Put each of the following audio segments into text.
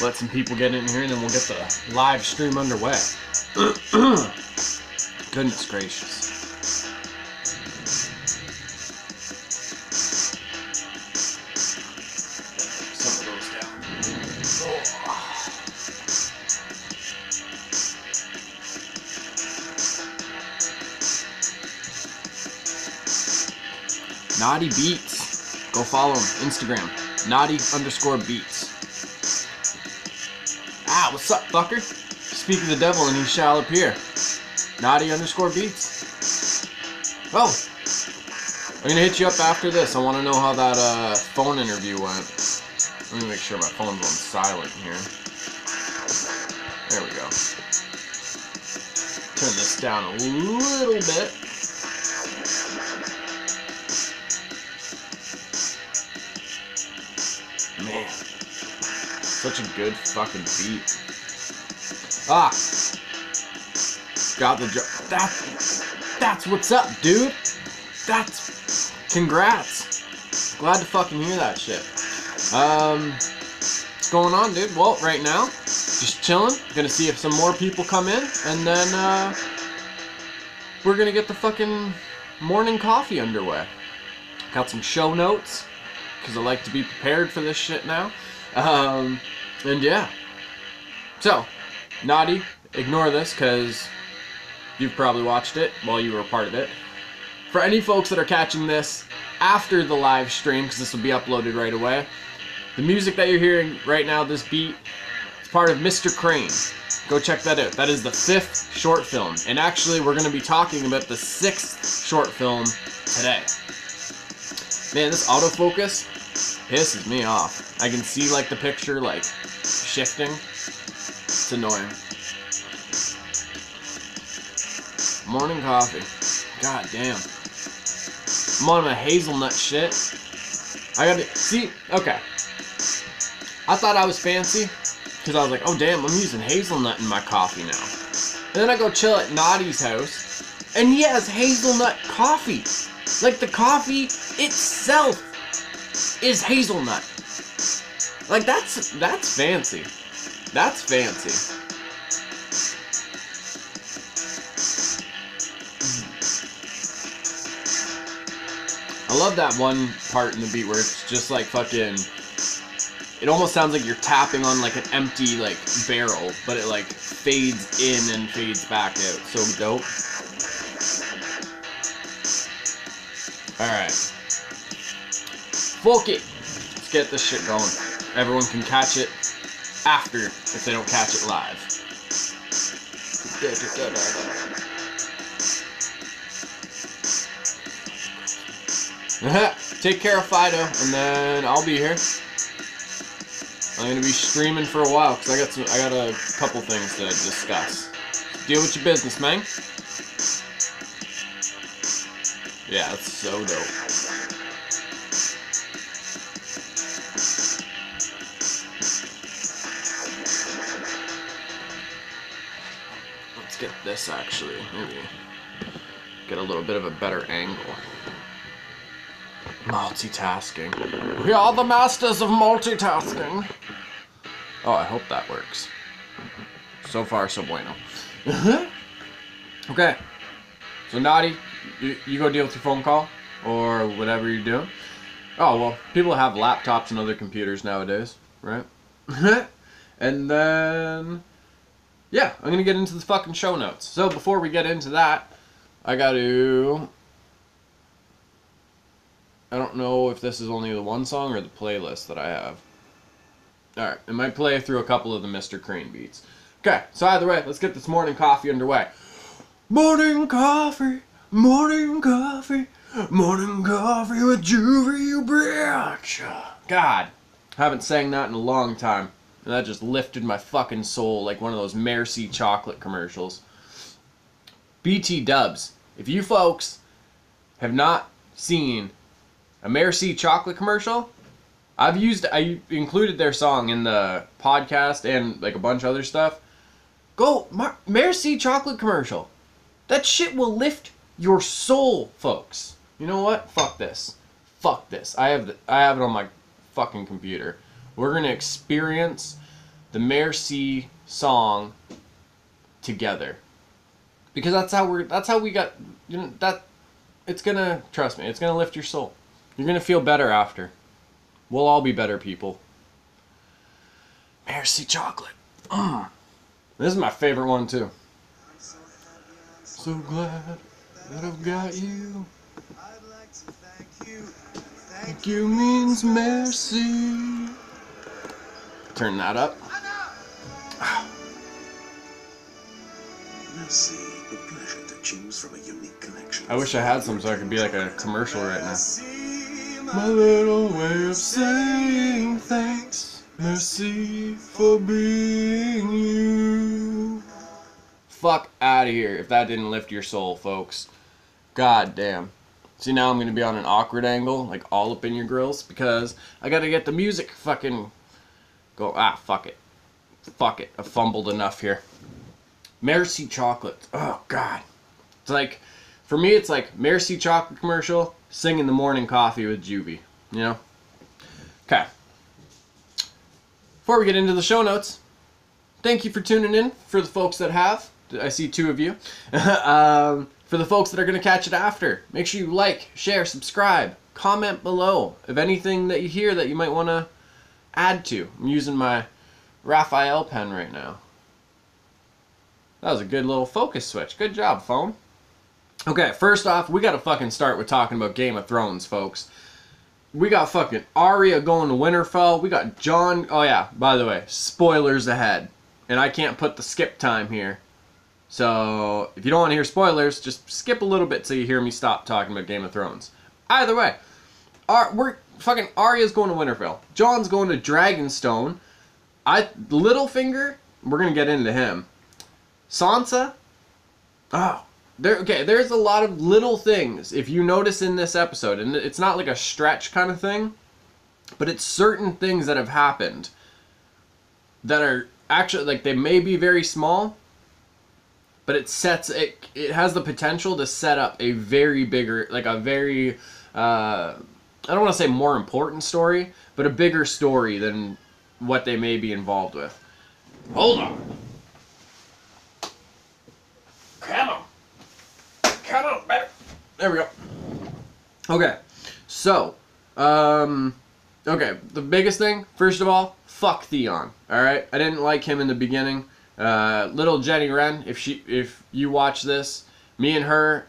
Let some people get in here and then we'll get the live stream underway. Goodness gracious. Some of those down. Naughty Beats. Go follow him. Instagram. Naughty_beats. Ah, what's up, fucker? Speak of the devil and he shall appear. Naughty_beats. Oh! I'm gonna hit you up after this. I want to know how that phone interview went. Let me make sure my phone's on silent here. There we go. Turn this down a little bit. Man. Such a good fucking beat. Ah! Got the job. That's what's up, dude. That's congrats. Glad to fucking hear that shit. What's going on, dude? Well, right now, just chilling. Gonna see if some more people come in, and then we're gonna get the fucking morning coffee underway. Got some show notes because I like to be prepared for this shit now. And yeah. So, Naughty, ignore this because you've probably watched it while you were a part of it. For any folks that are catching this after the live stream, because this will be uploaded right away, the music that you're hearing right now, this beat, is part of Mr. Crane. Go check that out. That is the 5th short film. And actually, we're going to be talking about the 6th short film today. Man, this autofocus pisses me off. I can see like the picture like shifting. It's annoying. Morning coffee. God damn. I'm on my hazelnut shit. I gotta see. Okay. I thought I was fancy because I was like, oh damn, I'm using hazelnut in my coffee now. And then I go chill at Naughty's house, and he has hazelnut coffee. Like the coffee itself is hazelnut. Like that's fancy. That's fancy. I love that one part in the beat where it's just like fucking, it almost sounds like you're tapping on like an empty like barrel, but it like fades in and fades back out. So dope. Alright. Fuck it. Let's get this shit going. Everyone can catch it after if they don't catch it live. Take care of Fido, and then I'll be here. I'm gonna be streaming for a while because I got a couple things to discuss. Deal with your business, man. Yeah, that's so dope. Let's get this actually. Maybe get a little bit of a better angle. Multitasking. We are the masters of multitasking. Oh, I hope that works. So far, so bueno. Okay. So, Naughty, you go deal with your phone call or whatever you're doing. Oh, well, people have laptops and other computers nowadays, right? And then, yeah, I'm going to get into the fucking show notes. So, before we get into that, I got to... I don't know if this is only the one song or the playlist that I have. Alright, it might play through a couple of the Mr. Crane beats. Okay, so either way, let's get this morning coffee underway. Morning coffee, morning coffee, morning coffee with Juvy, you bitch. God, haven't sang that in a long time. And that just lifted my fucking soul like one of those Merci chocolate commercials. BT dubs, if you folks have not seen a Merci chocolate commercial, I included their song in the podcast and like a bunch of other stuff. Go, Merci chocolate commercial. That shit will lift your soul, folks. You know what? Fuck this. Fuck this. I have it on my fucking computer. We're gonna experience the Merci song together, because that's how we got, you know, that it's gonna, trust me, it's gonna lift your soul. You're gonna feel better after. We'll all be better people. Merci chocolate. This is my favorite one too. So glad that I've got you. Thank you means merci. Turn that up. Merci, a pleasure to choose from a unique collection. I wish I had some so I could be like a commercial right now. My little way of saying thanks. Merci for being you. Fuck out of here if that didn't lift your soul, folks. God damn. See, now I'm going to be on an awkward angle, like all up in your grills, because I got to get the music fucking go. Ah, fuck it. Fuck it. I fumbled enough here. Merci chocolate. Oh, God. It's like, for me, it's like Merci chocolate commercial, singing the morning coffee with Juvy. You know? Okay. Before we get into the show notes, thank you for tuning in. For the folks that have, I see 2 of you. For the folks that are going to catch it after, make sure you like, share, subscribe, comment below of anything that you hear that you might want to add to. I'm using my Raphael pen right now. That was a good little focus switch. Good job, phone. Okay, first off, we got to fucking start with talking about Game of Thrones, folks. We got fucking Arya going to Winterfell. We got Jon. Oh, yeah, by the way, spoilers ahead. And I can't put the skip time here. So, if you don't want to hear spoilers, just skip a little bit so you hear me stop talking about Game of Thrones. Either way, we're fucking Arya's going to Winterfell. Jon's going to Dragonstone. Littlefinger, we're going to get into him. Sansa, there's a lot of little things, if you notice in this episode, and it's not like a stretch kind of thing, but it's certain things that have happened that are actually, like, they may be very small, but it has the potential to set up a very bigger, like a very, I don't want to say more important story, but a bigger story than what they may be involved with. Hold on. Come on, baby. There we go. Okay, so, okay, the biggest thing, first of all, fuck Theon, alright? I didn't like him in the beginning. Little Jenny Wren, if you watch this, me and her,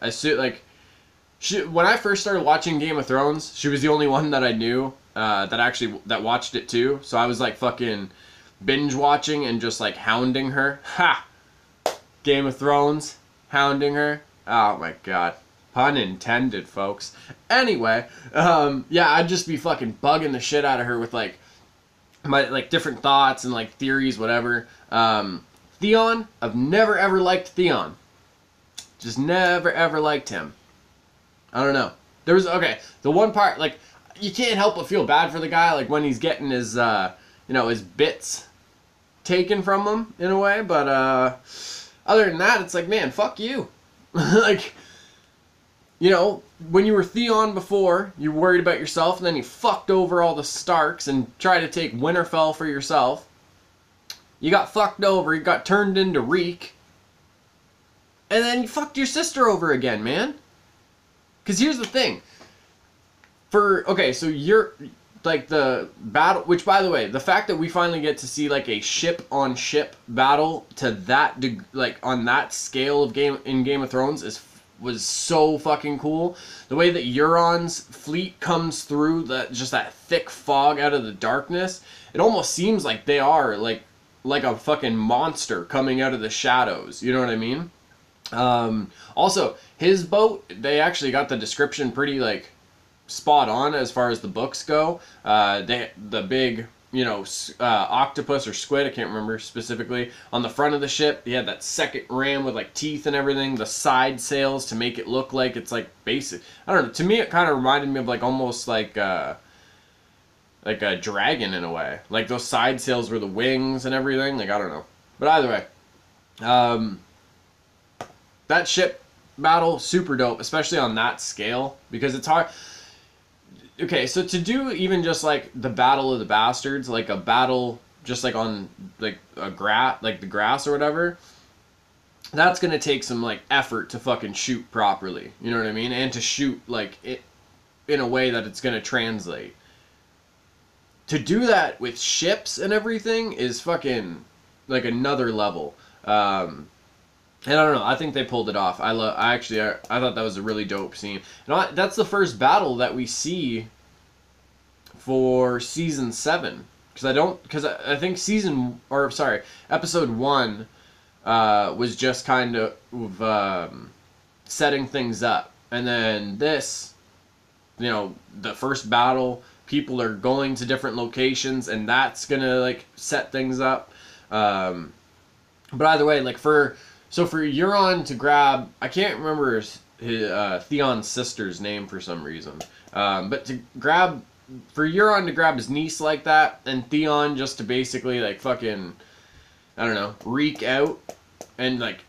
when I first started watching Game of Thrones, she was the only one that I knew, that watched it too, so I was like fucking binge watching and just like hounding her. Ha! Game of Thrones, hounding her. Oh my god. Pun intended, folks. Anyway, yeah, I'd just be fucking bugging the shit out of her with like my like different thoughts and like theories, whatever. Theon, I've never ever liked Theon. Just never ever liked him. I don't know. The one part, like, you can't help but feel bad for the guy, like when he's getting his his bits taken from him in a way, but other than that, it's like, man, fuck you. Like, you know, when you were Theon before, you were worried about yourself, and then you fucked over all the Starks and tried to take Winterfell for yourself. You got fucked over, you got turned into Reek, and then you fucked your sister over again, man. Because here's the thing. So you're, like, the battle, which, by the way, the fact that we finally get to see, like, a ship-on-ship battle to that, like, on that scale of Game of Thrones was so fucking cool. The way that Euron's fleet comes through just that thick fog out of the darkness, it almost seems like they are, like a fucking monster coming out of the shadows. You know what I mean? Also, his boat, they actually got the description pretty, like, spot on as far as the books go. The big, octopus or squid, I can't remember specifically, on the front of the ship, he had that second ram with, like, teeth and everything, the side sails to make it look like it's, like, basic. I don't know, to me it kind of reminded me of, like, almost like a dragon in a way. Like, those side sails were the wings and everything, like, I don't know. But either way, that ship battle, super dope, especially on that scale, because it's hard. okay, so to do even just like the Battle of the Bastards, like a battle just like on like like the grass or whatever, that's gonna take some like effort to fucking shoot properly. You know what I mean? And to shoot like it in a way that it's gonna translate. To do that with ships and everything is fucking like another level. And I don't know. I think they pulled it off. I thought that was a really dope scene. And that's the first battle that we see for season 7. Because I think episode 1 was just kind of setting things up, and then this, the first battle, people are going to different locations, and that's gonna like set things up. But either way, like for Euron to grab, I can't remember Theon's sister's name for some reason, but for Euron to grab his niece like that, and Theon just to basically like fucking, I don't know, reek out and like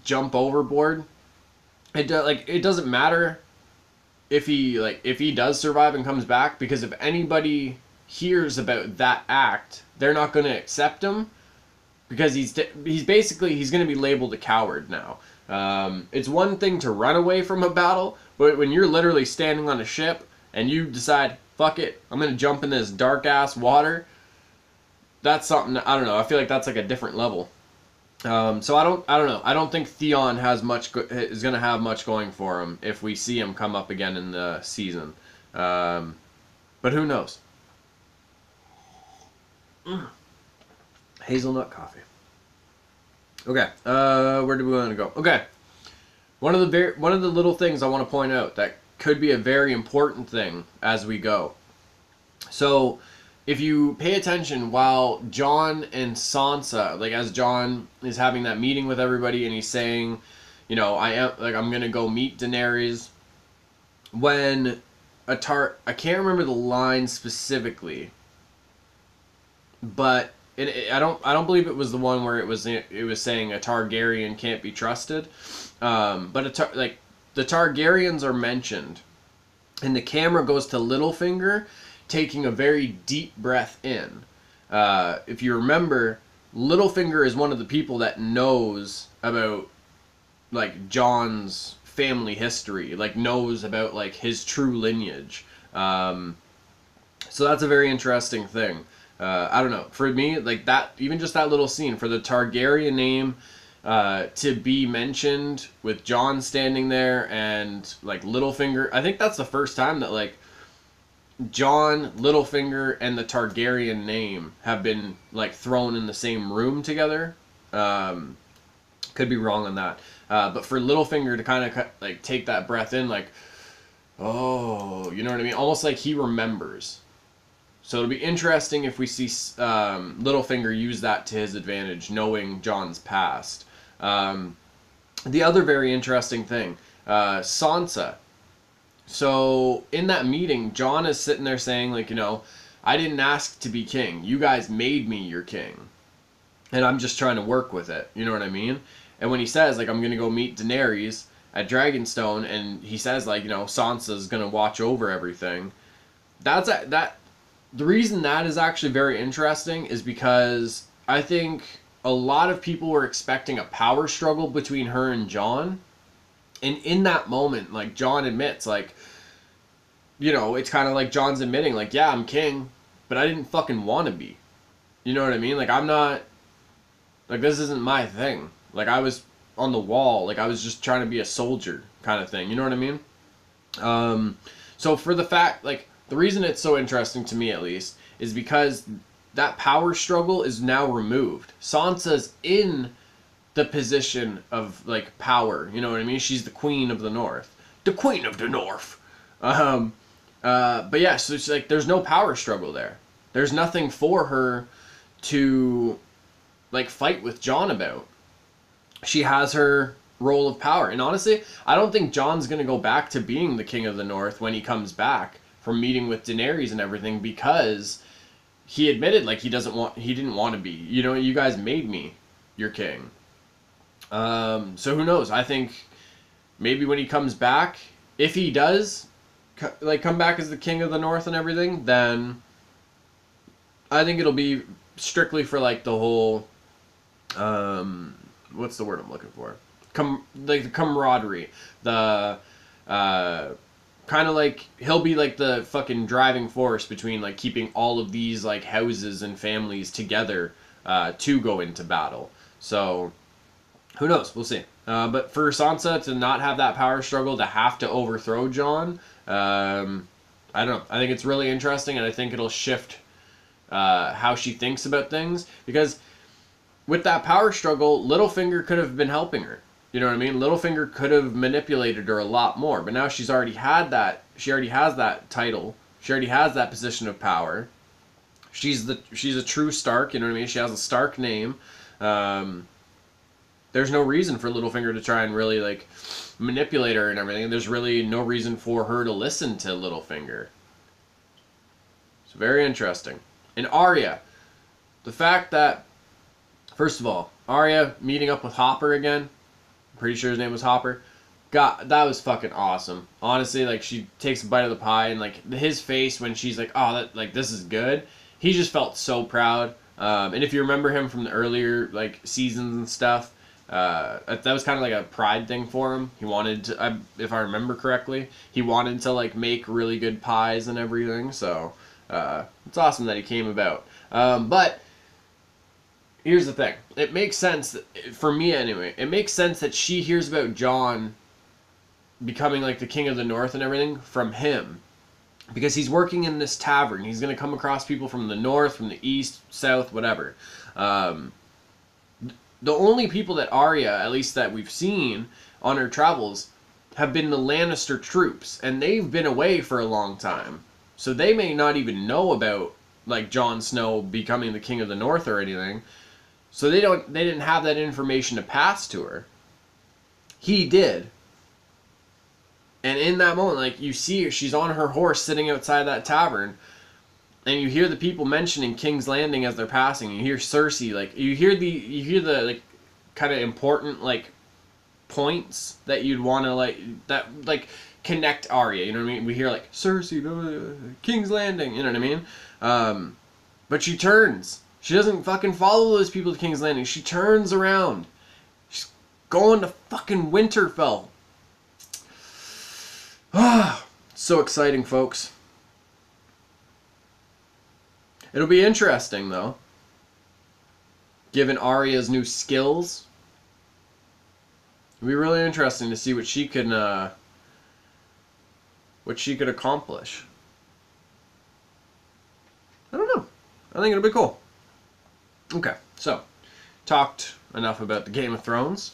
jump overboard. It doesn't matter if he does survive and comes back, because if anybody hears about that act, they're not going to accept him, because he's going to be labeled a coward now. It's one thing to run away from a battle, but when you're literally standing on a ship and you decide, fuck it, I'm going to jump in this dark ass water, that's something, I don't know, I feel like that's like a different level. So I don't know. I don't think Theon is going to have much going for him if we see him come up again in the season. But who knows? Hazelnut coffee. Okay. Where do we want to go? Okay. One of the little things I want to point out that could be a very important thing as we go. So, if you pay attention, while Jon and Sansa, like as Jon is having that meeting with everybody and he's saying, I'm gonna go meet Daenerys, when I can't remember the line specifically, but I don't believe it was the one where it was saying a Targaryen can't be trusted, but the Targaryens are mentioned, and the camera goes to Littlefinger, taking a very deep breath in. If you remember, Littlefinger is one of the people that knows about like Jon's family history, like knows about like his true lineage. So that's a very interesting thing. I don't know. For me, like that, even just that little scene for the Targaryen name to be mentioned with Jon standing there and like Littlefinger, I think that's the first time that like Jon, Littlefinger, and the Targaryen name have been like thrown in the same room together. Could be wrong on that, but for Littlefinger to kind of like take that breath in, like, oh, you know what I mean? Almost like he remembers. So it'll be interesting if we see Littlefinger use that to his advantage, knowing Jon's past. The other very interesting thing, Sansa. So, in that meeting, Jon is sitting there saying, like, I didn't ask to be king. You guys made me your king. And I'm just trying to work with it. You know what I mean? And when he says, like, I'm going to go meet Daenerys at Dragonstone, and he says, like, Sansa's going to watch over everything. The reason that is actually very interesting is because I think a lot of people were expecting a power struggle between her and Jon. And in that moment, like, Jon admits, like, it's kind of like Jon's admitting, like, yeah, I'm king, but I didn't fucking want to be. You know what I mean? Like, I'm not, like, this isn't my thing. Like, I was on the wall. Like, I was just trying to be a soldier kind of thing. You know what I mean? So for the fact, like, the reason it's so interesting to me, at least, is because that power struggle is now removed. Sansa's in the position of like power, you know what I mean? She's the queen of the North, the queen of the North. But yeah, so it's like there's no power struggle there. There's nothing for her to like fight with Jon about. She has her role of power, and honestly, I don't think Jon's gonna go back to being the king of the North when he comes back from meeting with Daenerys and everything, because he admitted like he didn't want to be. You guys made me your king. So who knows? I think maybe when he comes back, if he does, like come back as the king of the North and everything, then I think it'll be strictly for like the whole what's the word I'm looking for? Like the camaraderie, the kind of like he'll be like the fucking driving force between like keeping all of these like houses and families together to go into battle. So who knows? We'll see. But for Sansa to not have that power struggle, to have to overthrow Jon, I don't know. I think it's really interesting, and I think it'll shift how she thinks about things, because with that power struggle, Littlefinger could have been helping her. You know what I mean? Littlefinger could have manipulated her a lot more, but now she's already had that. She already has that title. She already has that position of power. She's a true Stark. You know what I mean? She has a Stark name. There's no reason for Littlefinger to try and really like manipulate her and everything. There's really no reason for her to listen to Littlefinger. It's very interesting. And Arya, the fact that, first of all, Arya meeting up with Hopper again. I'm pretty sure his name was Hopper. God, that was fucking awesome. Honestly, like she takes a bite of the pie and like his face when she's like, "Oh, that like this is good." He just felt so proud. And if you remember him from the earlier like seasons and stuff, that was kind of like a pride thing for him. He wanted to, if I remember correctly, he wanted to like make really good pies and everything. So it's awesome that he came about. But here's the thing. It makes sense, for me anyway, it makes sense that she hears about Jon becoming like the king of the North and everything from him. Because he's working in this tavern. He's going to come across people from the north, from the east, south, whatever. The only people that Arya, at least that we've seen on her travels, have been the Lannister troops. And they've been away for a long time. So they may not even know about like Jon Snow becoming the king of the North or anything. So they didn't have that information to pass to her. He did. And in that moment, like you see her, she's on her horse sitting outside that tavern, and you hear the people mentioning King's Landing as they're passing. You hear Cersei, like you hear the like kind of important like points that you'd want to like connect Arya. You know what I mean? We hear like Cersei, King's Landing. You know what I mean? But she turns. She doesn't fucking follow those people to King's Landing. She turns around. She's going to fucking Winterfell. Ah, so exciting, folks. It'll be interesting, though. Given Arya's new skills, it'll be really interesting to see what she can accomplish. I don't know. I think it'll be cool. Okay, so talked enough about the Game of Thrones.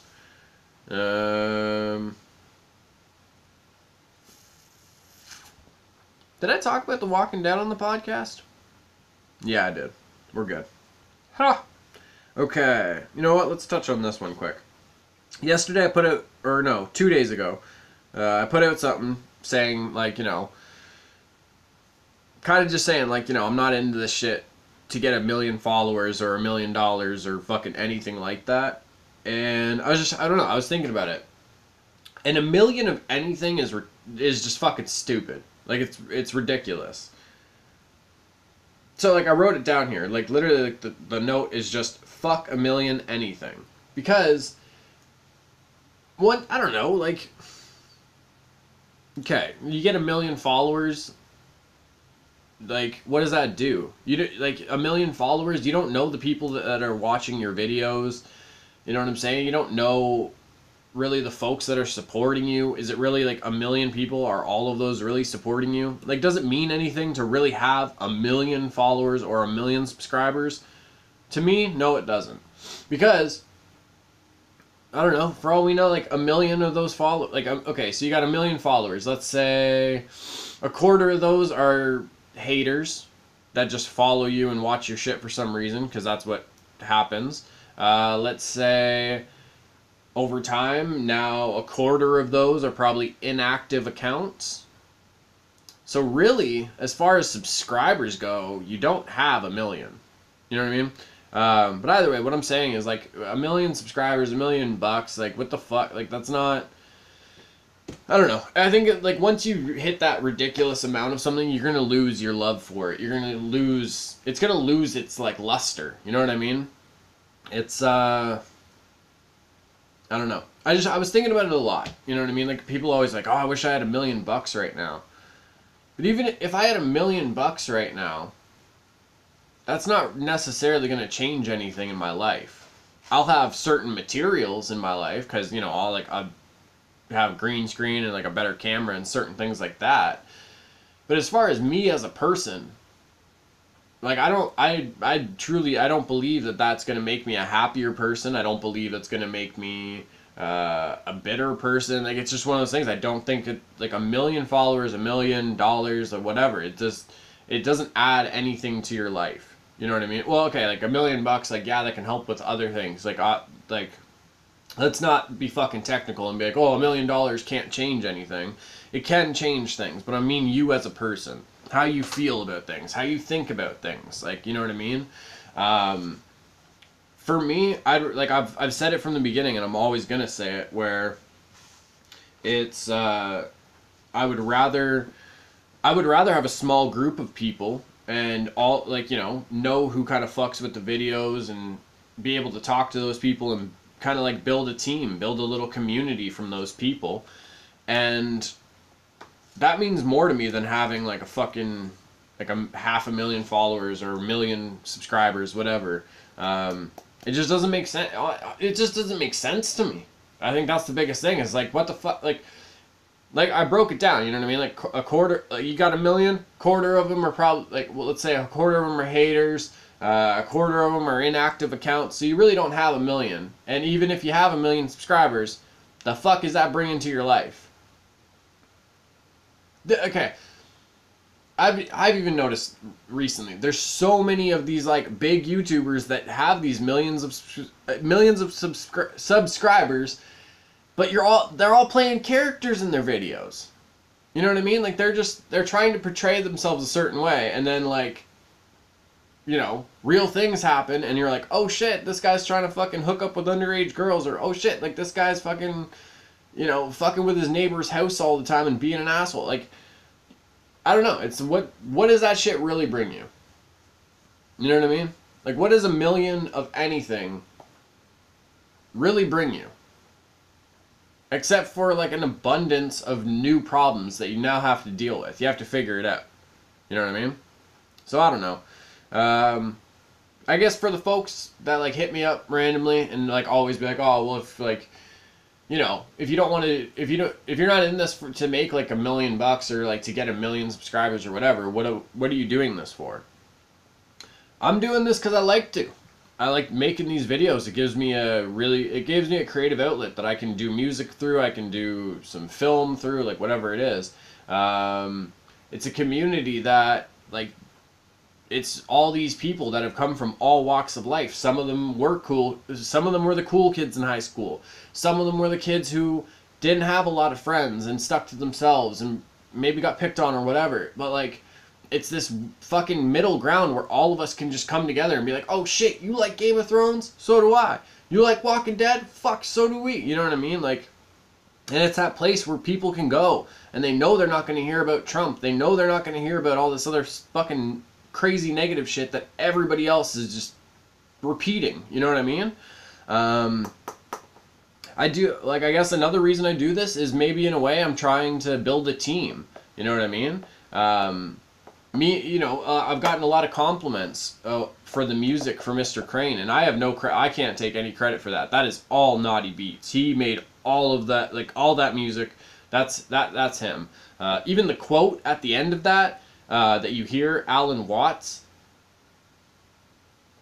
Did I talk about The Walking Dead on the podcast? Yeah, I did. We're good. Ha! Okay. You know what? Let's touch on this one quick. Yesterday I put out, or no, 2 days ago, I put out something saying, like, you know, kind of just saying, like, you know, I'm not into this shit to get 1 million followers or $1 million or fucking anything like that. And I don't know, I was thinking about it. And 1 million of anything is just fucking stupid. Like, it's ridiculous. So, like, I wrote it down here. Like, literally, like, the note is just, fuck 1 million anything. Because, I don't know, like, okay, you get 1 million followers, like, what does that do? Like, 1 million followers, you don't know the people that are watching your videos. You know what I'm saying? You don't know really the folks that are supporting you. Is it really like 1 million people? Are all of those really supporting you? Like, does it mean anything to really have 1 million followers or 1 million subscribers? To me, no, it doesn't. Because, I don't know, for all we know, like 1 million of those okay, so you got 1 million followers. Let's say 1/4 of those are haters that just follow you and watch your shit for some reason, because that's what happens. Let's say over time, now 1/4 of those are probably inactive accounts. So really, as far as subscribers go, you don't have 1 million. You know what I mean? But either way, what I'm saying is, like, 1 million subscribers, $1 million, like, what the fuck? Like, that's not... I don't know. I think like once you hit that ridiculous amount of something, you're gonna lose your love for it. You're gonna lose. It's gonna lose its like luster. You know what I mean? It's I don't know. I was thinking about it a lot. You know what I mean? Like people always like, oh, I wish I had $1,000,000 right now. But even if I had $1,000,000 right now, that's not necessarily gonna change anything in my life. I'll have certain materials in my life because you know I'll have green screen and like a better camera and certain things like that. But as far as me as a person, like I truly I don't believe that that's gonna make me a happier person. I don't believe it's gonna make me a bitter person. Like it's just one of those things. I don't think it like 1,000,000 followers, $1,000,000 or whatever. It doesn't add anything to your life. You know what I mean? Well, okay, like $1,000,000, like yeah, that can help with other things. Like let's not be fucking technical and be like, oh, $1,000,000 can't change anything. It can change things, but I mean you as a person, how you feel about things, how you think about things. Like, you know what I mean? For me, I've said it from the beginning, and I'm always gonna say it. Where it's I would rather have a small group of people and all like know who kind of fucks with the videos and be able to talk to those people and kind of like build a team, build a little community from those people. And that means more to me than having like a fucking like a 500,000 followers or 1,000,000 subscribers, whatever. It just doesn't make sense. It just doesn't make sense to me. I think that's the biggest thing. Is like, what the fuck? Like I broke it down. You know what I mean? Like a quarter. Like you got 1,000,000. Quarter of them are probably like, well, let's say a quarter of them are haters. A quarter of them are inactive accounts. So you really don't have 1,000,000. And even if you have 1,000,000 subscribers, the fuck is that bringing to your life? Okay. I've even noticed recently there's so many of these like big YouTubers that have these millions of subscribers, but they're all playing characters in their videos. You know what I mean? Like they're trying to portray themselves a certain way, and then like real things happen and you're like, oh shit, this guy's trying to fucking hook up with underage girls, or oh shit, like this guy's fucking fucking with his neighbor's house all the time and being an asshole. Like I don't know. It's what does that shit really bring you? You know what I mean? Like, what does 1,000,000 of anything really bring you? Except for like an abundance of new problems that you now have to deal with. You have to figure it out. You know what I mean? So I don't know. I guess for the folks that like hit me up randomly and like always be like, oh well, if like if you don't want to, if you're not in this to make like $1,000,000 or like to get 1,000,000 subscribers or whatever, what are you doing this for? I'm doing this because I like to. I like making these videos. It gives me a creative outlet that I can do music through. I can do some film through, like whatever it is. It's a community that like. It's all these people that have come from all walks of life. Some of them were cool. Some of them were the cool kids in high school. Some of them were the kids who didn't have a lot of friends and stuck to themselves and maybe got picked on or whatever. But like, it's this fucking middle ground where all of us can just come together and be like, oh shit, you like Game of Thrones? So do I. You like Walking Dead? Fuck, so do we. You know what I mean? Like, and it's that place where people can go and they know they're not going to hear about Trump. They know they're not going to hear about all this other fucking crazy negative shit that everybody else is just repeating. You know what I mean? I guess another reason I do this is maybe in a way I'm trying to build a team. You know what I mean? I've gotten a lot of compliments for the music for Mr. Crane, and I can't take any credit for that. That is all Naughty Beats. He made all of that, like all that music. That's him. Even the quote at the end of that you hear, Alan Watts,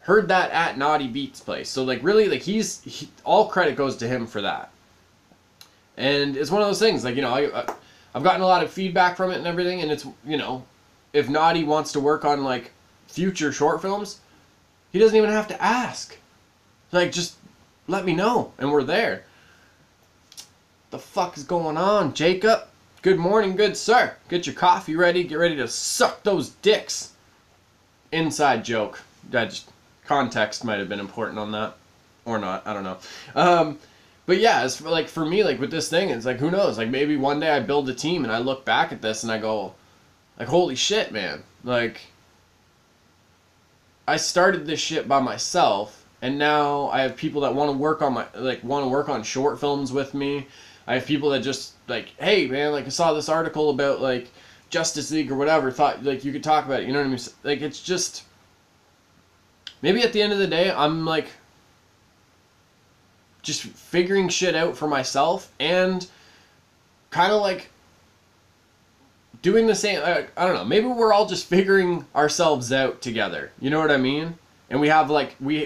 heard that at Naughty Beats place. So like really, like all credit goes to him for that. And it's one of those things, like I've gotten a lot of feedback from it and everything, and it's if Naughty wants to work on like future short films, he doesn't even have to ask. Like just let me know and we're there. The fuck is going on, Jacob? Good morning, good sir. Get your coffee ready. Get ready to suck those dicks. Inside joke. Context might have been important on that. Or not. I don't know. But yeah, it's like for me, like with this thing, it's like who knows? Like maybe one day I build a team and I look back at this and I go, like holy shit, man! Like I started this shit by myself, and now I have people that want to work on short films with me. I have people that just like, hey man, like I saw this article about like Justice League or whatever. Thought like you could talk about it. You know what I mean? Like it's just maybe at the end of the day, I'm like just figuring shit out for myself and kind of like doing the same. I don't know. Maybe we're all just figuring ourselves out together. You know what I mean? And we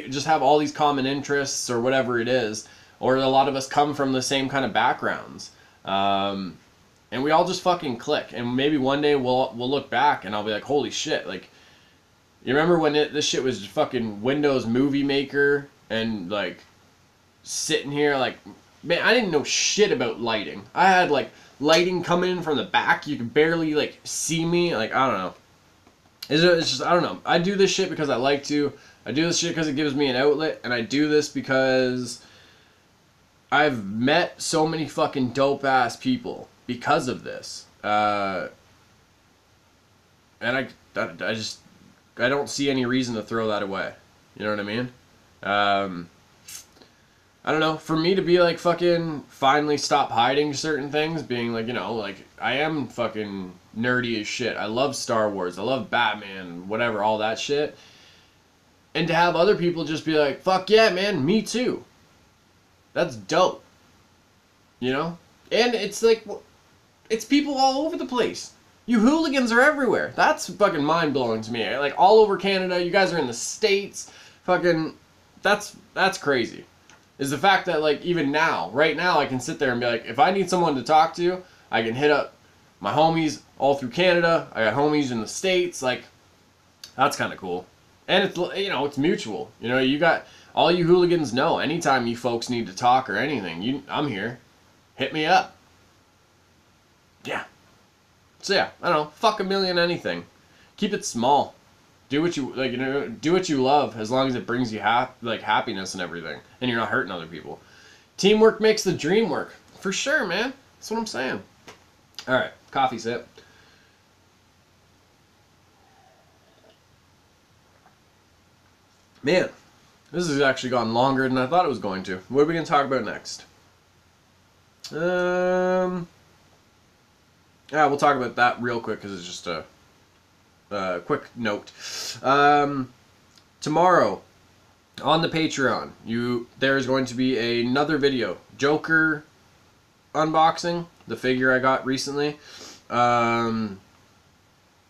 just have all these common interests or whatever it is, or a lot of us come from the same kind of backgrounds, and we all just fucking click. And maybe one day we'll look back and I'll be like, holy shit! Like, you remember when this shit was fucking Windows Movie Maker and like sitting here like, man, I didn't know shit about lighting. I had like lighting coming in from the back. You could barely like see me. Like, I don't know. It's just, I don't know. I do this shit because I like to. I do this shit because it gives me an outlet, and I do this because I've met so many fucking dope ass people because of this. And I don't see any reason to throw that away. You know what I mean? I don't know, for me to be like fucking finally stop hiding certain things, being like, you know, like I am fucking nerdy as shit. I love Star Wars. I love Batman, whatever, all that shit. And to have other people just be like, fuck yeah, man, me too. That's dope. You know? And it's like, it's people all over the place. You hooligans are everywhere. That's fucking mind-blowing to me. Like, all over Canada, you guys are in the States. Fucking, that's crazy. Is the fact that, like, even now, right now, I can sit there and be like, if I need someone to talk to, I can hit up my homies all through Canada. I got homies in the States. Like, that's kind of cool. And it's, you know, it's mutual. You know, you got, all you hooligans know, anytime you folks need to talk or anything, I'm here. Hit me up. Yeah. So yeah, I don't know, fuck a million anything. Keep it small. Do what you like, you know, do what you love as long as it brings you happiness and everything, and you're not hurting other people. Teamwork makes the dream work. For sure, man. That's what I'm saying. All right, coffee sip. Man, this has actually gone longer than I thought it was going to. What are we going to talk about next? Yeah, we'll talk about that real quick because it's just a quick note. Tomorrow on the Patreon, there's going to be another video. Joker unboxing, the figure I got recently. All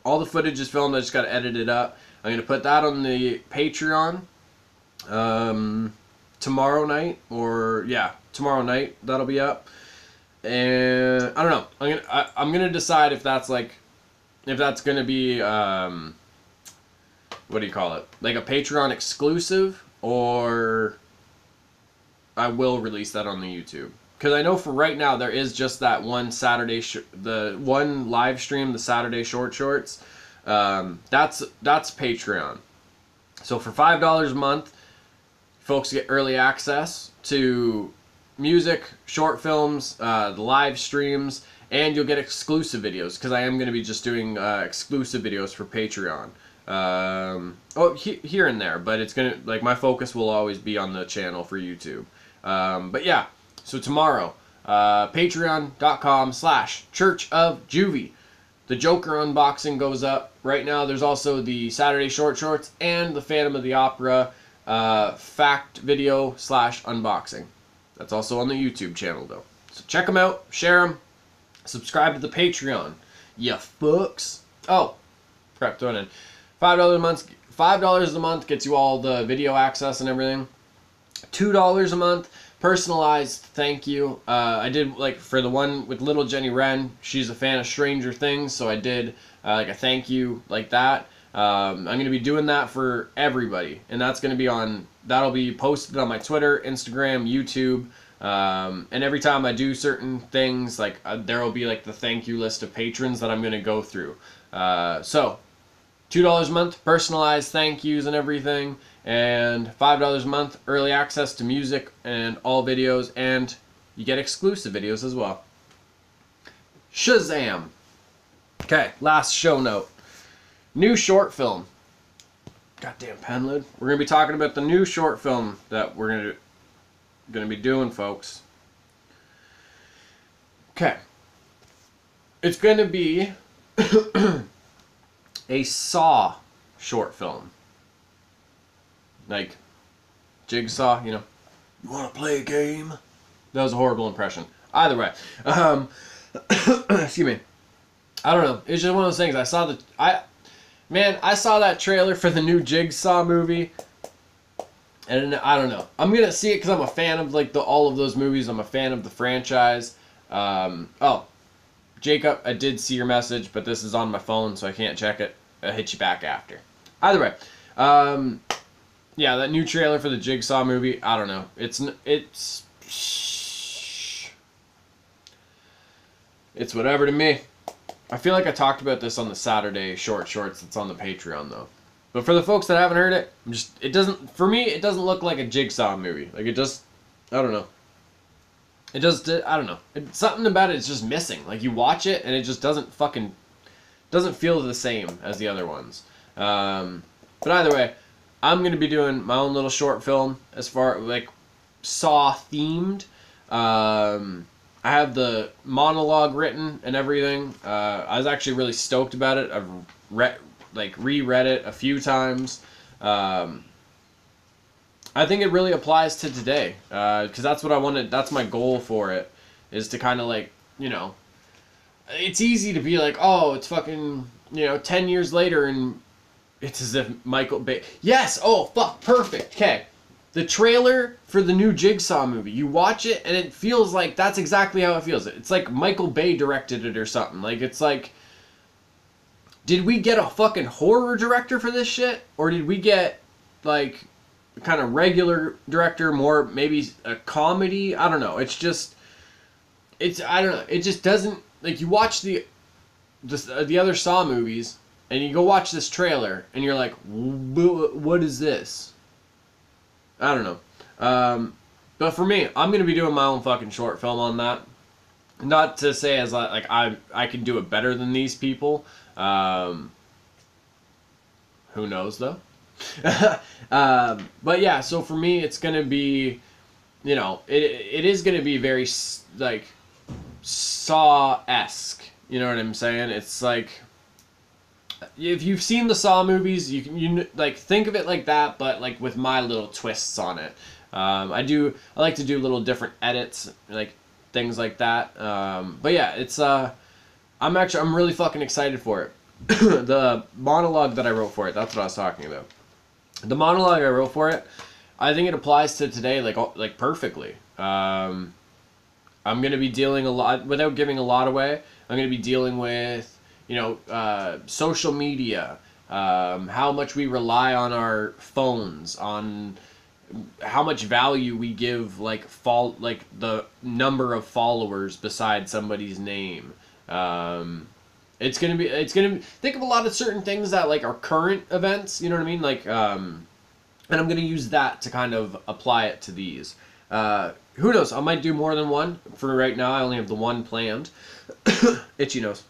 the footage is filmed. I just got to edit it up. I'm going to put that on the Patreon tomorrow night, tomorrow night that'll be up. And I don't know. I'm gonna decide if that's gonna be what do you call it? Like a Patreon exclusive, or I will release that on the YouTube. Because I know for right now there is just that one Saturday, the one live stream, the Saturday shorts. That's Patreon. So for $5 a month, folks get early access to music, short films, the live streams, and you'll get exclusive videos, because I am going to be just doing exclusive videos for Patreon. Here and there, but it's going to, like, my focus will always be on the channel for YouTube. But yeah, so tomorrow, patreon.com/Church of Juvy. The Joker unboxing goes up. Right now, there's also the Saturday shorts and the Phantom of the Opera fact video / unboxing. That's also on the YouTube channel, though. So check them out, share them, subscribe to the Patreon. Ya fucks. Oh, crap, throw it in. $5 a month. $5 a month gets you all the video access and everything. $2 a month, personalized thank you. I did, like, for the one with little Jenny Wren, she's a fan of Stranger Things, so I did like a thank you like that. I'm going to be doing that for everybody, and that'll be posted on my Twitter, Instagram, YouTube, and every time I do certain things, like there will be like the thank you list of patrons that I'm going to go through. So $2 a month, personalized thank yous and everything, and $5 a month, early access to music and all videos, and you get exclusive videos as well. Shazam! Okay, last show note. New short film. Goddamn pen lid. We're going to be talking about the new short film that we're going to be doing, folks. Okay. It's going to be a Saw short film. Like Jigsaw, you know. You want to play a game? That was a horrible impression. Either way. Excuse me. I don't know. It's just one of those things. I saw that trailer for the new Jigsaw movie, and I don't know. I'm gonna see it because I'm a fan of like all of those movies. I'm a fan of the franchise. Oh, Jacob, I did see your message, but this is on my phone, so I can't check it. I'll hit you back after. Either way, yeah, that new trailer for the Jigsaw movie. I don't know. It's whatever to me. I feel like I talked about this on the Saturday shorts that's on the Patreon though. But for the folks that haven't heard it, it doesn't look like a Jigsaw movie. Like it just, I don't know. I don't know. Something about it is just missing. Like you watch it and it just doesn't feel the same as the other ones. But either way, I'm going to be doing my own little short film as far like Saw themed. I have the monologue written and everything. I was actually really stoked about it. I've reread it a few times. I think it really applies to today because that's what I wanted. That's my goal for it, is to kind of like, you know, it's easy to be like, oh, it's fucking, 10 years later and it's as if Michael Bay. Yes. Oh, fuck. Perfect. Okay. The trailer for the new Jigsaw movie, you watch it and it feels like that's exactly how it feels. It's like Michael Bay directed it or something. Like, it's like, did we get a fucking horror director for this shit? Or did we get, like, kind of regular director, more maybe a comedy? I don't know. I don't know. It just doesn't, like, you watch the other Saw movies and you go watch this trailer and you're like, what is this? I don't know. But for me, I'm going to be doing my own fucking short film on that. Not to say as like I can do it better than these people. Who knows though? But yeah, so for me, it's going to be, it is going to be very like Saw-esque. You know what I'm saying? It's like, if you've seen the Saw movies, you like think of it like that, but like with my little twists on it. I like to do little different edits, like things like that. But yeah, it's I'm really fucking excited for it. The monologue that I wrote for it, that's what I was talking about. The monologue I wrote for it, I think it applies to today like perfectly. I'm gonna be dealing a lot, without giving a lot away. I'm gonna be dealing with, social media, how much we rely on our phones, on how much value we give like the number of followers beside somebody's name. It's gonna think of a lot of certain things that like are current events. You know what I mean? Like, and I'm gonna use that to kind of apply it to these. Who knows? I might do more than one. For right now, I only have the one planned. Itchy nose.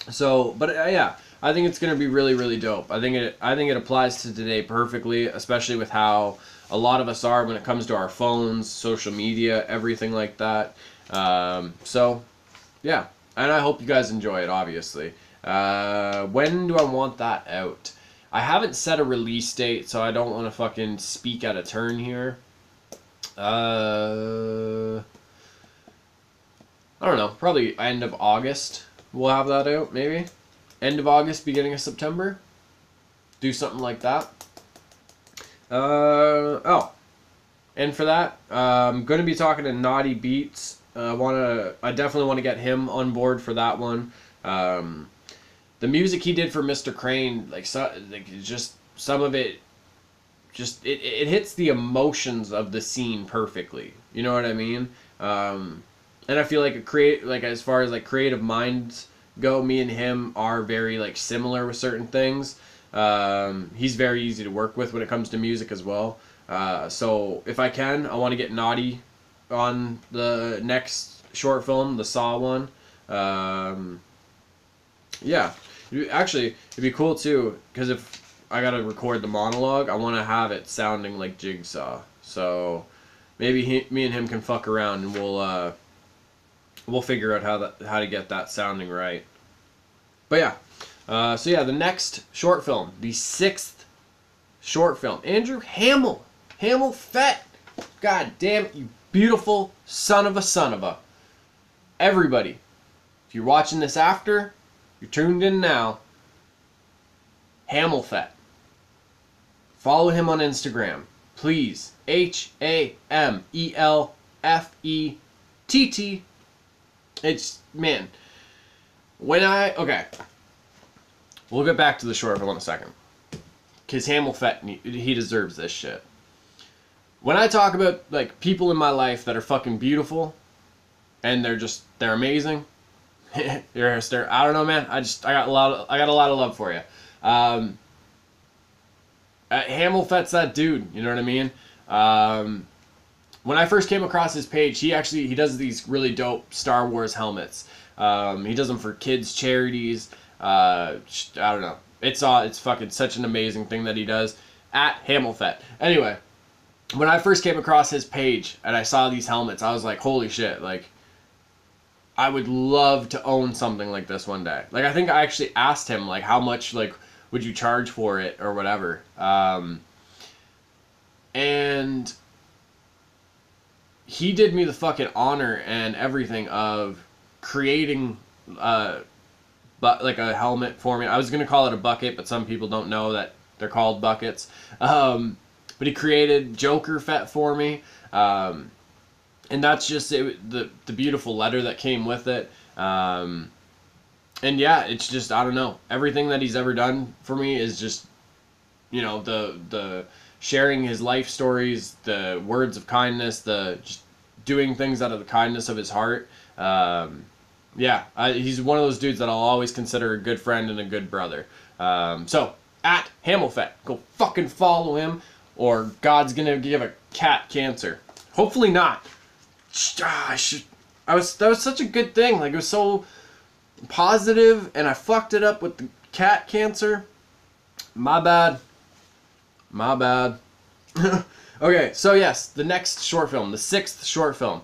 So, but yeah, I think it's gonna be really, really dope. I think it applies to today perfectly, especially with how a lot of us are when it comes to our phones, social media, everything like that. So, yeah, and I hope you guys enjoy it. Obviously, when do I want that out? I haven't set a release date, so I don't want to fucking speak out of turn here. I don't know. Probably end of August. We'll have that out, maybe. End of August, beginning of September. Do something like that. Oh. And for that, I'm going to be talking to Naughty Beats. I definitely want to get him on board for that one. The music he did for Mr. Crane, just some of it, just it hits the emotions of the scene perfectly. You know what I mean? And I feel like as far as like creative minds go, me and him are very like similar with certain things. He's very easy to work with when it comes to music as well. So if I can, I want to get Naughty on the next short film, the Saw one. Yeah, actually, it'd be cool too, because if I gotta record the monologue, I want to have it sounding like Jigsaw. So maybe me and him can fuck around, and we'll figure out how to get that sounding right. But yeah, so yeah, the next short film, the 6th short film, Andrew Hamill Fett. God damn it, you beautiful son of a. Everybody, if you're watching this after, you're tuned in now. Hamill Fett. Follow him on Instagram, please. HAMELFETT. It's, man, okay, we'll get back to the short film in a second, because Hamill Fett, he deserves this shit. When I talk about, like, people in my life that are fucking beautiful, and they're amazing, I don't know, man, I got a lot of love for you. Hamill Fett's that dude, you know what I mean? When I first came across his page, he does these really dope Star Wars helmets. He does them for kids charities. I don't know. It's fucking such an amazing thing that he does. At Hamill Fett. Anyway, when I first came across his page and I saw these helmets, I was like, holy shit, like, I would love to own something like this one day. Like, I think I actually asked him, like, how much, like, would you charge for it or whatever. And he did me the fucking honor and everything of creating like a helmet for me. I was gonna call it a bucket, but some people don't know that they're called buckets. But he created Joker Fett for me, and that's just the beautiful letter that came with it. And yeah, it's just, I don't know, everything that he's ever done for me is just, you know, the sharing his life stories, the words of kindness, the just doing things out of the kindness of his heart. Yeah, he's one of those dudes that I'll always consider a good friend and a good brother. So, at Hamill Fett, go fucking follow him, or God's gonna give a cat cancer. Hopefully not. That was such a good thing. Like, it was so positive, and I fucked it up with the cat cancer. My bad. Okay, so yes, the next short film, the 6th short film.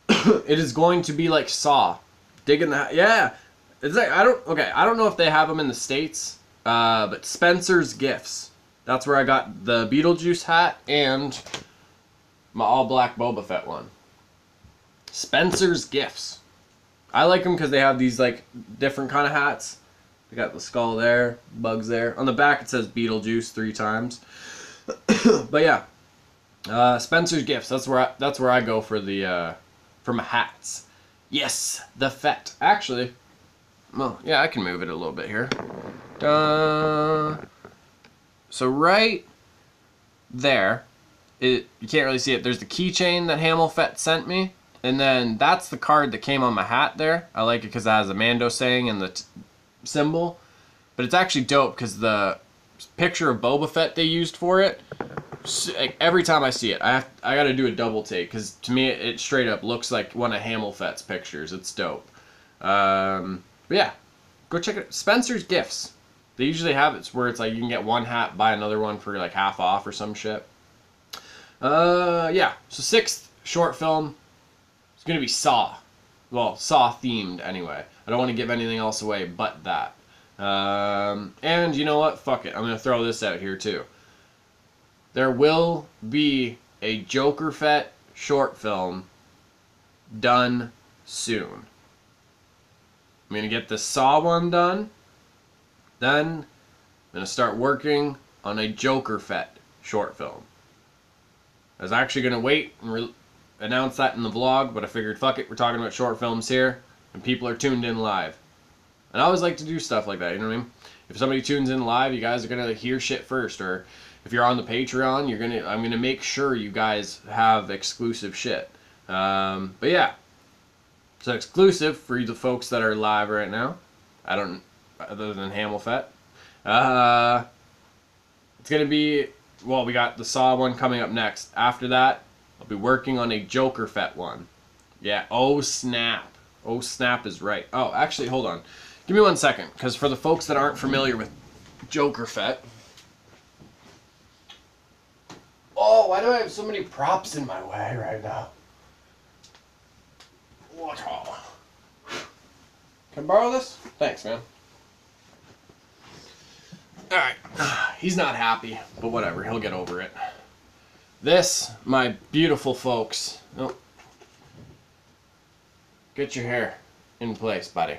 It is going to be like Saw. Digging the, yeah. It's like, I don't know if they have them in the States, but Spencer's Gifts. That's where I got the Beetlejuice hat and my all-black Boba Fett one. Spencer's Gifts. I like them because they have these, like, different kind of hats. They got the skull there, bugs there. On the back it says Beetlejuice 3 times. But yeah, Spencer's Gifts. That's where I go for the for my hats. Yes, the Fett. Actually, well, yeah, I can move it a little bit here. So right there, you can't really see it. There's the keychain that Hamill Fett sent me, and then that's the card that came on my hat there. I like it because it has a Mando saying and the symbol, but it's actually dope because the picture of Boba Fett they used for it, like, every time I see it, I gotta do a double take, because to me it straight up looks like one of Hamill Fett's pictures. It's dope. But yeah, go check it. Spencer's Gifts. They usually have it where it's like you can get one hat, buy another one for like half off or some shit. Yeah, so 6th short film is gonna be Saw. Well, Saw themed anyway. I don't want to give anything else away but that. And you know what? Fuck it. I'm going to throw this out here too. There will be a Joker Fett short film done soon. I'm going to get the Saw one done. Then I'm going to start working on a Joker Fett short film. I was actually going to wait and announce that in the vlog, but I figured, fuck it, we're talking about short films here, and people are tuned in live. And I always like to do stuff like that, you know what I mean? If somebody tunes in live, you guys are gonna hear shit first, or if you're on the Patreon, I'm gonna make sure you guys have exclusive shit. But yeah, so exclusive for the folks that are live right now. Other than Hamill Fett. It's gonna be, well, we got the Saw one coming up next. After that, I'll be working on a Joker Fett one. Yeah, oh snap. Oh snap is right. Oh, actually, hold on. Give me 1 second, because for the folks that aren't familiar with Joker Fett... Oh, why do I have so many props in my way right now? What? Can I borrow this? Thanks, man. Alright. He's not happy, but whatever. He'll get over it. This, my beautiful folks... Oh. Get your hair in place, buddy.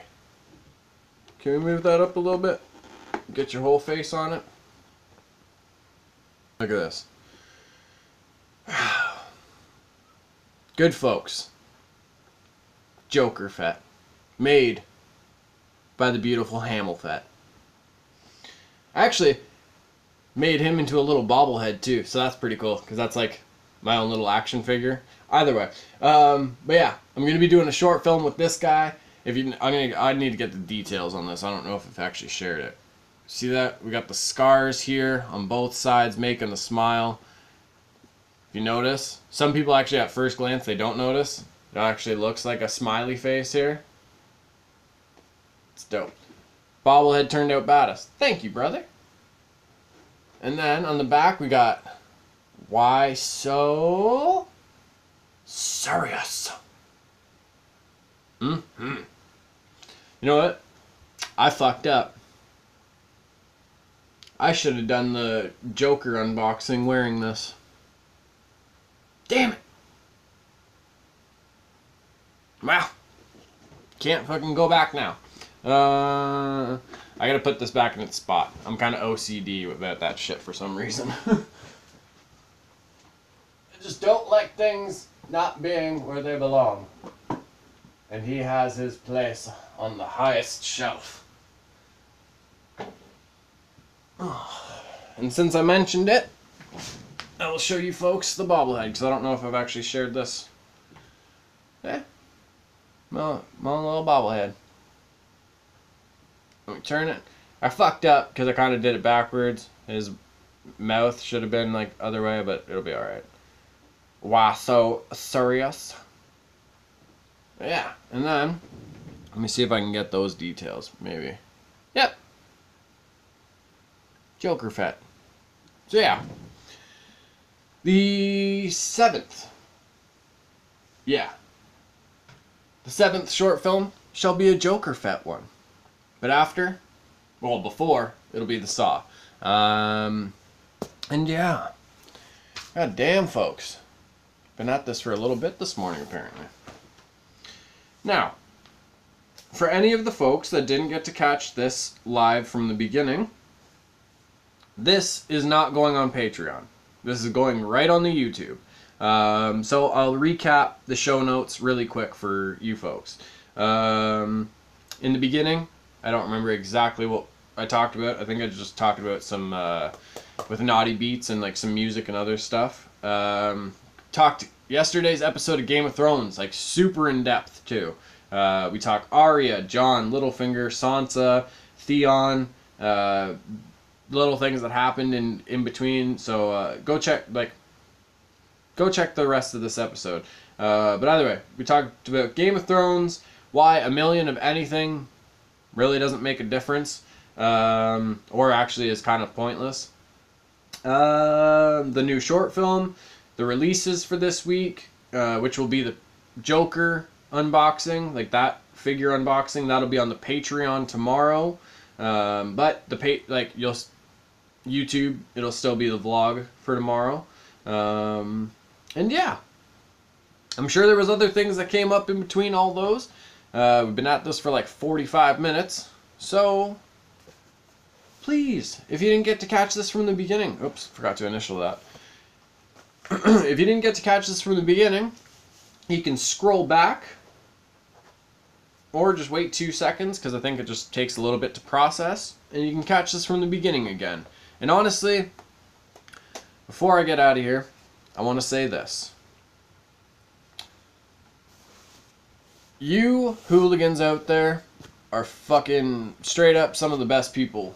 Can we move that up a little bit? Get your whole face on it. Look at this. Good folks. Joker Fett. Made by the beautiful Hamill Fett. I actually made him into a little bobblehead too, so that's pretty cool, because that's like my own little action figure. Either way. But yeah, I'm going to be doing a short film with this guy. I need to get the details on this. I don't know if I've actually shared it. See that? We got the scars here on both sides making a smile. If you notice, some people actually at first glance, they don't notice. It actually looks like a smiley face here. It's dope. Bobblehead turned out badass. Thank you, brother. And then on the back we got, why so serious? You know what? I fucked up. I should have done the Joker unboxing wearing this. Damn it. Well, can't fucking go back now. I gotta put this back in its spot. I'm kind of OCD about that shit for some reason. I just don't like things not being where they belong. And he has his place on the highest shelf. And since I mentioned it, I will show you folks the bobblehead, because I don't know if I've actually shared this. Yeah. My own little bobblehead. Let me turn it. I fucked up because I kind of did it backwards. His mouth should have been like other way, but it'll be alright. Why so serious? Yeah, and then let me see if I can get those details, maybe. Yep. Joker Fett. So yeah. The 7th. Yeah. The 7th short film shall be a Joker Fett one. But after, well, before, it'll be the Saw. And yeah. God damn, folks. Been at this for a little bit this morning, apparently. Now, for any of the folks that didn't get to catch this live from the beginning, this is not going on Patreon. This is going right on the YouTube. So I'll recap the show notes really quick for you folks. In the beginning, I don't remember exactly what I talked about. I think I just talked about some, with naughty beats and like some music and other stuff. Talked yesterday's episode of Game of Thrones, like super in depth too. We talked Arya, Jon, Littlefinger, Sansa, Theon, little things that happened in between. So go check the rest of this episode. But either way, we talked about Game of Thrones, why a million of anything really doesn't make a difference, or actually is kind of pointless. The new short film, the releases for this week, which will be the Joker unboxing, like that figure unboxing, that'll be on the Patreon tomorrow. But the YouTube, it'll still be the vlog for tomorrow. And yeah, I'm sure there was other things that came up in between all those. We've been at this for like 45 minutes, so please, if you didn't get to catch this from the beginning, oops, forgot to initial that. If you didn't get to catch this from the beginning, you can scroll back, or just wait 2 seconds, because I think it just takes a little bit to process, and you can catch this from the beginning again. And honestly, before I get out of here, I want to say this. You hooligans out there are fucking straight up some of the best people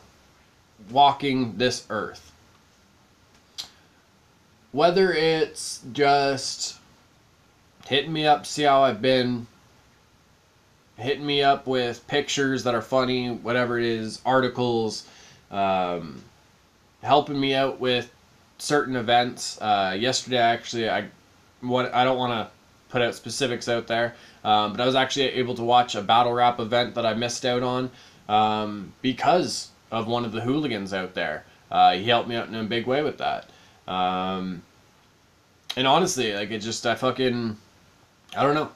walking this earth. whether it's just hitting me up, see how I've been, hitting me up with pictures that are funny, whatever it is, articles, helping me out with certain events. Yesterday, actually, I don't want to put out specifics out there, but I was actually able to watch a battle rap event that I missed out on because of one of the hooligans out there. He helped me out in a big way with that. And honestly, like, it just, I don't know.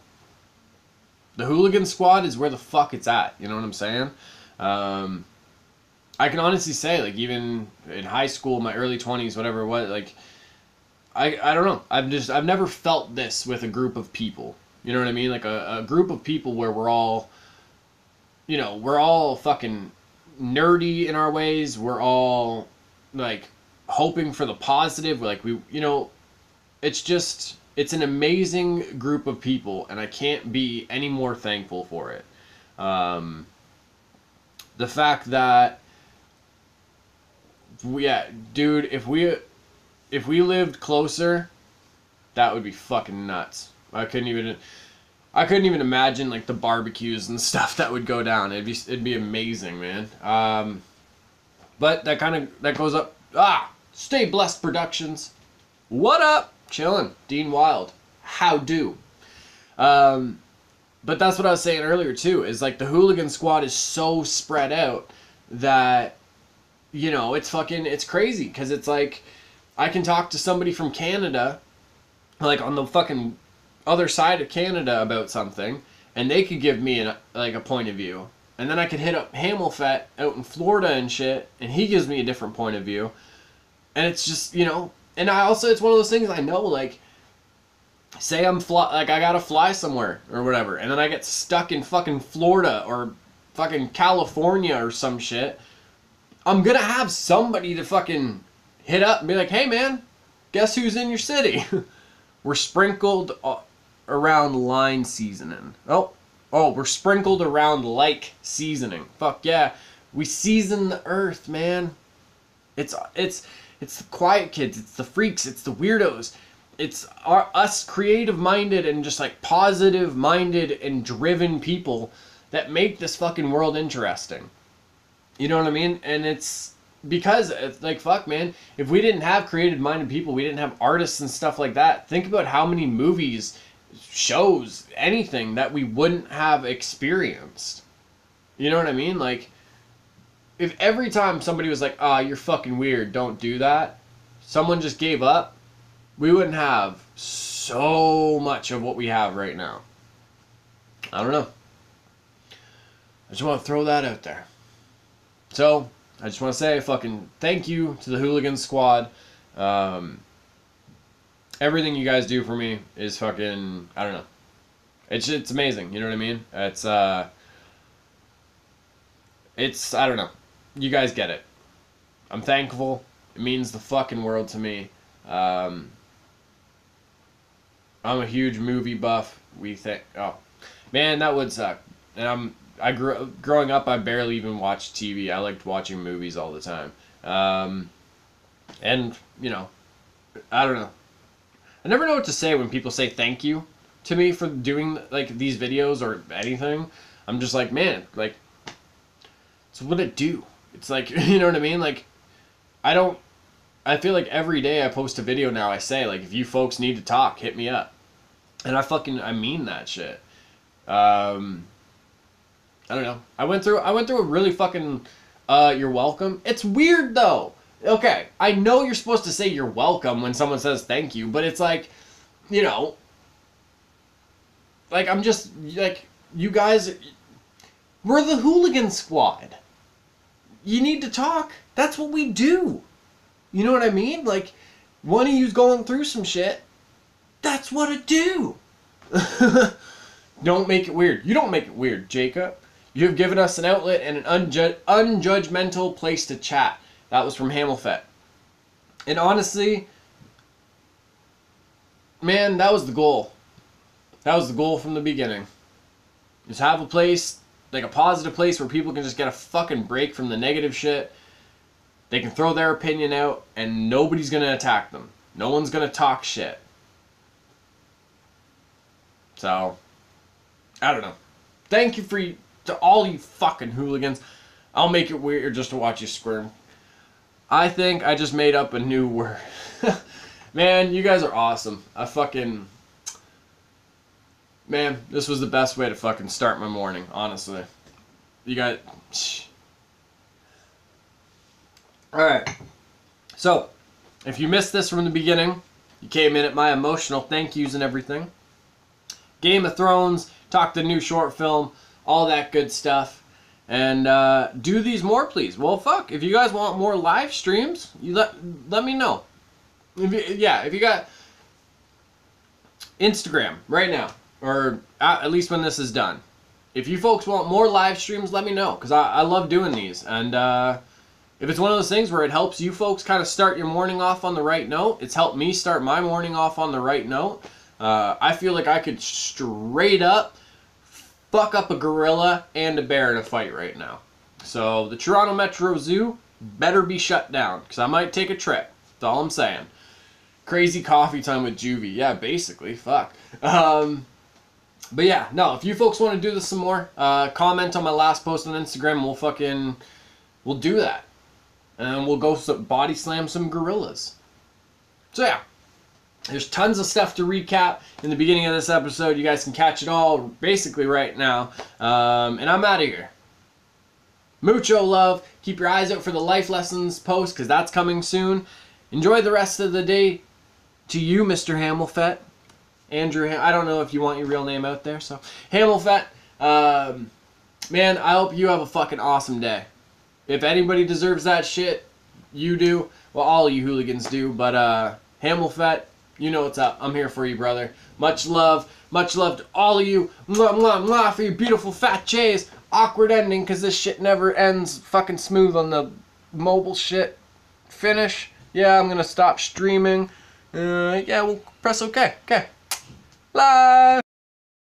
The hooligan squad is where the fuck it's at. You know what I'm saying? I can honestly say, like, even in high school, my early 20s, whatever it was, like, I don't know. I've never felt this with a group of people. You know what I mean? Like a group of people where we're all, you know, we're all fucking nerdy in our ways. We're all, like, hoping for the positive. Like, you know, it's just, it's an amazing group of people, and I can't be any more thankful for it. The fact that, yeah, dude, if we lived closer, that would be fucking nuts. I couldn't even imagine, like, the barbecues and stuff that would go down. It'd be amazing, man. But that goes up. Stay Blessed Productions. What up? Chillin'. Dean Wild. How do? But that's what I was saying earlier too, is like the hooligan squad is so spread out that, you know, it's crazy, because it's like, I can talk to somebody from Canada, like on the fucking other side of Canada, about something, and they could give me a point of view. And then I could hit up Hamilfet out in Florida and shit, and he gives me a different point of view. And it's just, you know, and it's one of those things I know, like, say I gotta fly somewhere or whatever, and then I get stuck in fucking Florida or fucking California or some shit. I'm gonna have somebody to fucking hit up and be like, hey man, guess who's in your city? We're sprinkled around line seasoning. Oh, we're sprinkled around like seasoning. Fuck yeah. We season the earth, man. It's the quiet kids, it's the freaks, it's the weirdos. It's us creative-minded and just, like, positive-minded and driven people that make this fucking world interesting. You know what I mean? And it's because, like, fuck, man, if we didn't have creative-minded people, we didn't have artists and stuff like that, think about how many movies, shows, anything that we wouldn't have experienced. You know what I mean? Like, if every time somebody was like, you're fucking weird, don't do that, someone just gave up, we wouldn't have so much of what we have right now. I don't know. I just want to throw that out there. So, I just want to say fucking thank you to the Hooligan Squad. Everything you guys do for me is fucking, I don't know. It's amazing, you know what I mean? It's, I don't know. You guys get it. I'm thankful. It means the fucking world to me. I'm a huge movie buff. Oh, man, that would suck. And growing up, I barely even watched TV. I liked watching movies all the time. And, you know, I don't know. I never know what to say when people say thank you to me for doing, like, these videos or anything. I'm just like, man, like, it's what I do. It's like, you know what I mean? Like, I feel like every day I post a video now, I say, like, if you folks need to talk, hit me up. And I mean that shit. I don't know. I went through a really fucking, you're welcome. It's weird, though. Okay, I know you're supposed to say you're welcome when someone says thank you, but it's like, you know, like, I'm just, like, you guys, we're the hooligan squad. You need to talk. That's what we do. You know what I mean? Like, one of you's going through some shit. That's what I do. Don't make it weird. You don't make it weird, Jacob. You have given us an outlet and an unjudgmental place to chat. That was from Hamilfet. And honestly, man, that was the goal. That was the goal from the beginning. Just have a place, like a positive place where people can just get a fucking break from the negative shit. They can throw their opinion out and nobody's going to attack them. No one's gonna talk shit. So, I don't know. Thank you to all you fucking hooligans. I'll make it weird just to watch you squirm. I think I just made up a new word. Man, you guys are awesome. Man, this was the best way to fucking start my morning, honestly. You guys... Alright. So, if you missed this from the beginning, you came in at my emotional thank yous and everything. Game of Thrones, talked the new short film, all that good stuff. And do these more, please. Well, fuck, if you guys want more live streams, you let me know. If you got Instagram right now, or at least when this is done. If you folks want more live streams, let me know, because I love doing these. And if it's one of those things where it helps you folks kind of start your morning off on the right note, it's helped me start my morning off on the right note. I feel like I could straight up fuck up a gorilla and a bear in a fight right now. So the Toronto Metro Zoo better be shut down, because I might take a trip. That's all I'm saying. Crazy coffee time with Juvy. Yeah, basically. Fuck. But yeah, no, if you folks want to do this some more, comment on my last post on Instagram, we'll do that. And we'll go body slam some gorillas. So yeah. There's tons of stuff to recap in the beginning of this episode. You guys can catch it all basically right now. And I'm out of here. Mucho love. Keep your eyes out for the life lessons post, because that's coming soon. Enjoy the rest of the day. To you, Mr. Hamilfet. Andrew, I don't know if you want your real name out there. So, Hamilfet. Man, I hope you have a fucking awesome day. If anybody deserves that shit, you do. Well, all of you hooligans do. But, Hamilfet, you know what's up. I'm here for you, brother. Much love. Much love to all of you. Mwah, mwah, mwah for your beautiful fat J's. Awkward ending, because this shit never ends fucking smooth on the mobile shit. Finish. Yeah, I'm going to stop streaming. Yeah, we'll press OK. Okay. Live.